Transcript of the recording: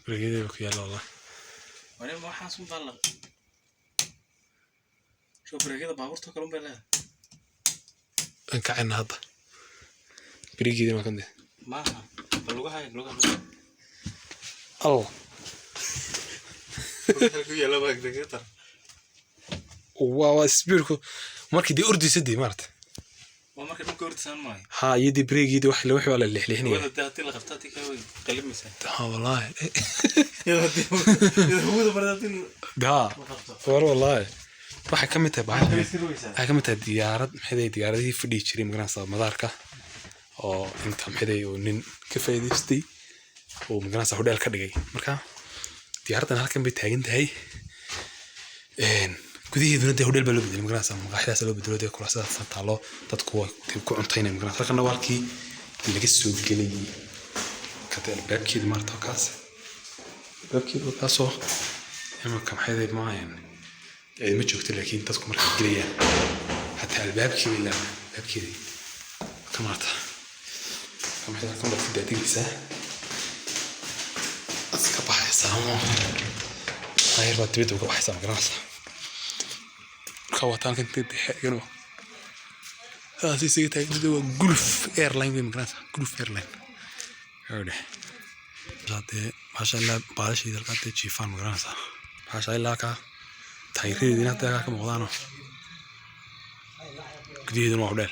بريجيدي بكيال والله. وانا ما حاسس مبالغ. شوف بريجيدي باورته كلهم بلا. انك عين هذا. بريجيدي ما كنت. ما بلوغها هاي بلوغها. الله. يلا باك دقيقة. واو اسبيركو markii di ordi sidii maarta وما كنت ممكن أرتسان معي. ها يدي بريجيدي wax la wixii wala lixlixni ولا تأتي لقفتاتي كوي قلب مسا. ها والله. يلا هو ده برضه ده والله waxa ka mid tahay waxa ka mid tahay diyaarad maxay diyaaradii fadhi jiray magaalada madaarka oo inta maxay oo nin ka faa'iideystay oo magaalada hodeel ka dhigay marka diyaaradan halkan bay taagan tahay gudihiiduna dee hodeel baa loo bedelay magaalada maqaaxidaas loo bedelay dee kuraasadaas taalo dadku way ku cuntaynayaan magaalada halkan walkii laga soo gelay kadib baabkeed marta kaas baabkeed kaasoo ama kam xaday maayan ay ma joogto laakiin dadku markay gelayaan hatta albaabkii la baabkeedii kamarta kam xaday kan dadku daadigiisa aska baxaysaamo ayr baad dibadda uga baxaysaa magaalada كواتان كنت تحقنوا سيسي تاجدوا جولف ايرلاين بمكانها جولف ايرلاين هذا جاتي ما شاء الله بعرش إذا كنت تشيفان مكانها ما شاء الله كا تايري دينا تاعك مغلانو جديد الموديل